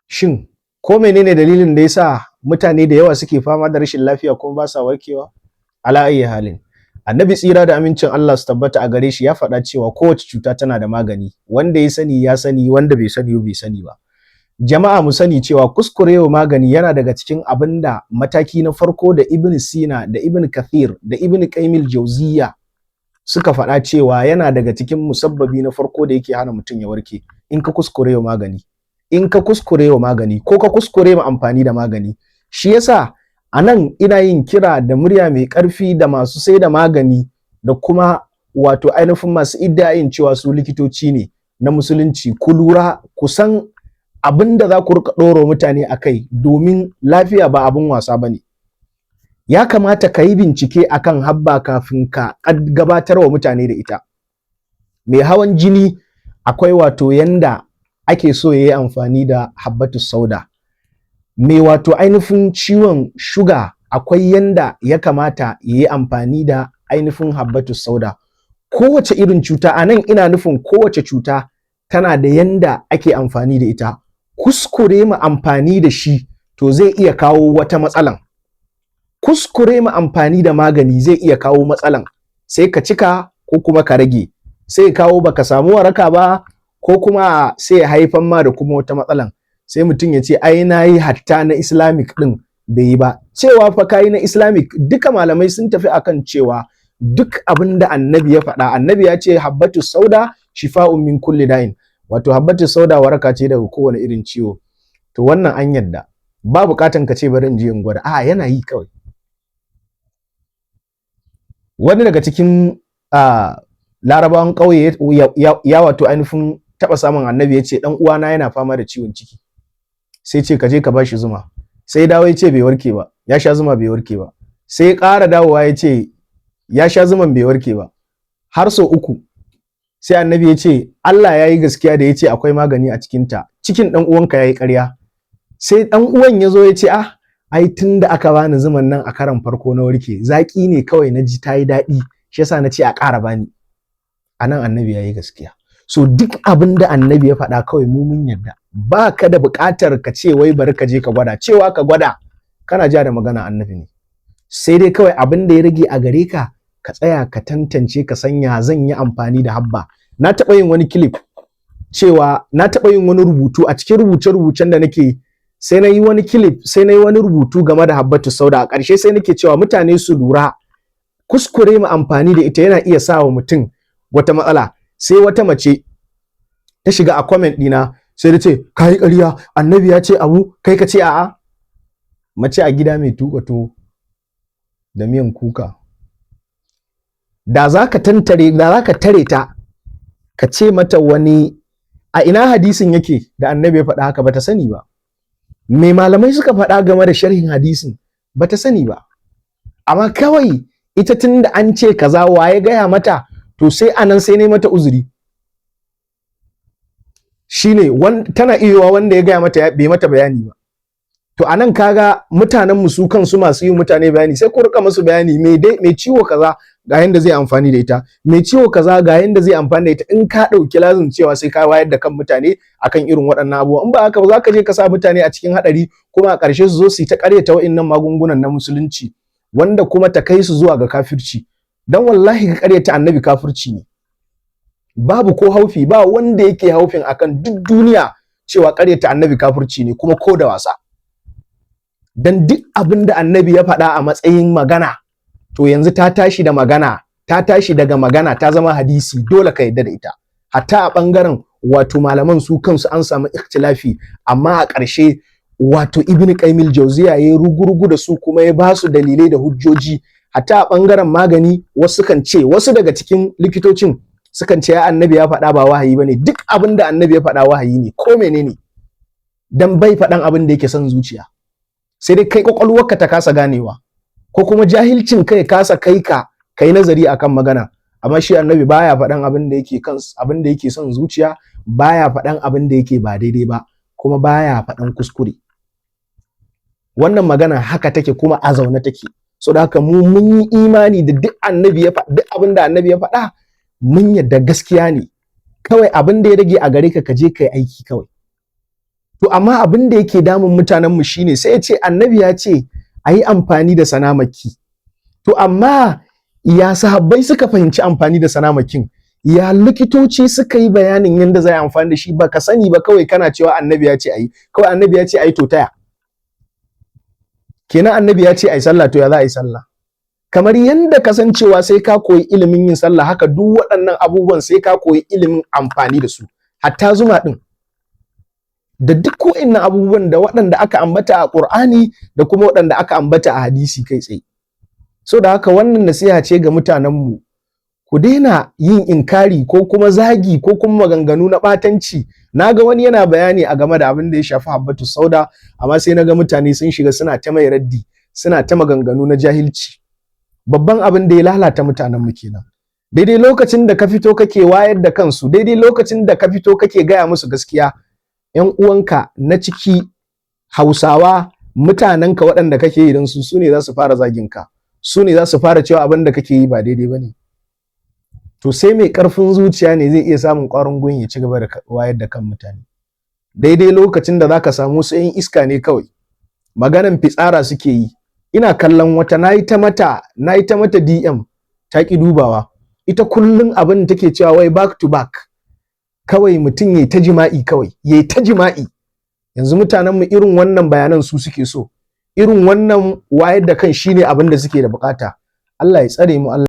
Shin ko menene dalilin da yasa mutane da yawa suke fama da rashin lafiya kuma ba sa warkewa? Ala ayyi halin. Annabi tsira da amincin Allah su tabbata a gare shi ya faɗa cewa kowace cuta tana da magani. Wanda ya sani ya sani, wanda bai sani bai sani ba. Jama'a mu sani cewa kuskurewa magani yana daga cikin abinda mataki na farko da Ibn Sina da Ibn Kathir da Ibn Qayyim al-Jawziyya suka faɗa cewa yana daga cikin musabbabi na farko da yake hana mutum ya warke. In ka kuskurewa magani, in ka kuskurewa magani ko ka kuskure ma amfani da magani. Shi yasa a nan ina yin kira da murya mai ƙarfi da masu sai da magani da kuma wato ainihin masu iddayin cewa su likitoci ne na musulunci. Ku lura, ku san abin da za ku rika ɗoro mutane a kai, domin lafiya ba abin wasa ba ne. Ya kamata ka yi bincike akan habba kafin ka gabatar wa mutane da ita. Mai hawan jini akwai wato yanda ake so ya yi amfani da habbatus sauda. Mai wato ainihin ciwon shuga akwai yanda ya kamata ya yi amfani da ainihin habbatus sauda. Kowace irin cuta, a nan ina nufin kowace cuta tana da yanda ake amfani da ita. Kuskure ma amfani da shi to zai iya kawo wata matsalan. Kuskure ma amfani da magani zai iya kawo matsalan. Sai ka cika ko kuma ka rage. Sai kawo baka samu waraka ba, ko kuma sai ya haifan ma da kuma wata matsalan. Sai mutum ya ce ai nayi hatta na Islamic din bai yi ba. Cewa fa kai na Islamic, duka malamai sun tafi akan cewa duk abin da annabi ya faɗa. Annabi ya ce habbatus sauda shifa'un min kulli da'in. Wato habbatus sauda waraka ce daga kowane irin ciwo. To wannan an yadda. Ba bukatan ka ce bari in je in gwada. A'a, yana yi kawai. Wani daga cikin larabawan ƙauye ya wato ainihin taɓa samun annabi ya ce ɗan uwana yana fama da ciwon ciki. Sai ce ka je ka bashi zuma. Sai dawo ya ce bai warke ba. Ya sha zuma bai warke ba. Sai ƙara dawowa ya ce ya sha zuman bai warke ba. Har sau uku. Sai annabi ya ce Allah ya yi gaskiya da ya ce akwai magani a cikinta. Cikin ɗan uwanka ya yi ƙarya. Sai ɗan uwan ya zo ya ce ai tun da aka bani zuman nan a karan farko na warke. Zaƙi ne kawai na ji ta yi daɗi. Shi yasa na ce a ƙara bani. A nan annabi ya yi gaskiya. So duk abin da annabi ya faɗa kawai mu mun yarda. Ba ka da buƙatar ka ce wai bari ka je ka gwada. Cewa ka gwada kana ja da magana annabi ne. Sai dai kawai abin da ya rage a gare ka, ka tsaya ka tantance ka sanya zan yi amfani da habba. Na taɓa yin wani clip cewa na taɓa yin wani rubutu a cikin rubuce-rubucen da nake, sai na yi wani clip, sai na yi wani rubutu game da habbatus sauda. A ƙarshe sai nake cewa mutane su lura, kuskure mu amfani da ita yana iya sa wa mutum wata matsala. Sai wata mace ta shiga a comment ɗina sai ta ce kai ƙarya, annabi ya ce abu kai ka ce a'a. Mace a gida mai tuƙa tuwo da miyan kuka. Da za ka tare ta ka ce mata wani a ina hadisin yake da annabi ya faɗa haka, bata sani ba. Me malamai suka faɗa game da sharhin hadisin, bata sani ba. Amma kawai ita tunda an ce kaza waye gaya mata, to sai anan sai ne mata uzuri. Shine tana iyawa wanda ya gaya mata bai mata bayani ba. To anan kaga mutanen mu su kansu masu yi mutane bayani, sai ku rika musu bayani mai ciwo kaza ga yanda zai amfani da ita, mai ciwo kaza ga yanda zai amfani da ita. In ka dauki lazim cewa sai ka wayar da kan mutane akan irin waɗannan abubuwa, in ba haka ba za ka je ka sa mutane a cikin hadari, kuma a ƙarshe su zo su yi ta ƙaryata wa'innan magungunan na musulunci, wanda kuma ta kai su zuwa ga kafirci. Dan wallahi ka ƙaryata annabi kafirci ne. Babu ko haufi, ba wanda yake haufin akan duk duniya cewa ƙaryata annabi kafirci ne, kuma ko da wasa. Dan duk abin da annabi ya faɗa a matsayin magana, to yanzu ta tashi da magana, ta tashi daga magana ta zama hadisi, dole ka yadda da ita. Hatta a ɓangaren wato malaman su kansu an samu ikhtilafi, amma a ƙarshe wato Ibn Qayyim al-Jawziyya ya rugurugu da su, kuma ya ba su dalilai da hujjoji. Hatta a ɓangaren magani wasu kan ce, wasu daga cikin likitocin sukan ce ya annabi ya faɗa ba wahayi bane. Duk abin da annabi ya faɗa wahayi ne, ko menene, dan bai faɗan abin da yake son zuciya. Sai dai kai kwakwalwarka ta kasa ganewa, ko kuma jahilcin kai kasa kai ka kai nazari akan magana. Amma shi annabi baya faɗan abin da yake son zuciya, baya faɗan abin da yake ba daidai ba, kuma baya faɗan kuskure. Wannan magana haka take, kuma a zaune take. So da haka mu mun yi imani da duk abin da annabi ya faɗa mun yadda gaskiya ne. Kawai abin da ya rage a gare ka je kai aiki kawai. to amma abin da yake damun mutanen mu shine sai ya ce annabi ya ce a yi amfani da sanamaki, to amma ya sahabbai suka fahimci amfani da sanamakin, ya likitoci suka yi bayanin yadda za a yi amfani da shi, ba ka sani ba kawai kana cewa annabi ya ce a yi, kawai annabi ya ce a yi to taya kenan annabi ya ce a yi sallah to ya za a yi sallah? Kamar yadda kasancewa sai ka koyi ilimin yin sallah, haka duk waɗannan abubuwan sai ka koyi ilimin amfani da su, hatta zuma ɗin da duk wa'innan abubuwan da waɗanda aka ambata a Ƙur'ani da kuma waɗanda aka ambata a hadisi kai tsaye. So da haka wannan nasiha ce ga mutanenmu, ku daina yin inkari ko kuma zagi ko kuma maganganu na ɓatanci. Na ga wani yana bayani a game da abin da ya shafi Habbatu Sauda, amma sai na ga mutane sun shiga suna ta mai raddi, suna ta maganganu na jahilci. Babban abin da ya lalata mutanenmu kenan. Daidai lokacin da ka fito kake wayar da kansu, daidai lokacin da ka fito kake gaya musu gaskiya, 'yan uwanka na ciki Hausawa, mutanenka waɗanda kake yi don su ne za su fara zaginka, su ne za su fara cewa abin da kake yi ba daidai ba ne. To sai mai ƙarfin zuciya ne zai iya samun ƙwarin gwiwa ya ci gaba da wayar da kan mutane. Daidai lokacin da za ka samu su 'yan iska ne kawai, maganan fitsara suke yi. Ina kallon wata na yi ta mata DM ta ƙi dubawa, ita kullum abin da take cewa wai back to back, kawai mutum yayi ta jima'i, kawai yayi ta jima'i. Yanzu mutanenmu irin wannan bayanan su suke so, irin wannan wayar da kan shine abin da suke da bukata. Allah ya tsare mu. Allah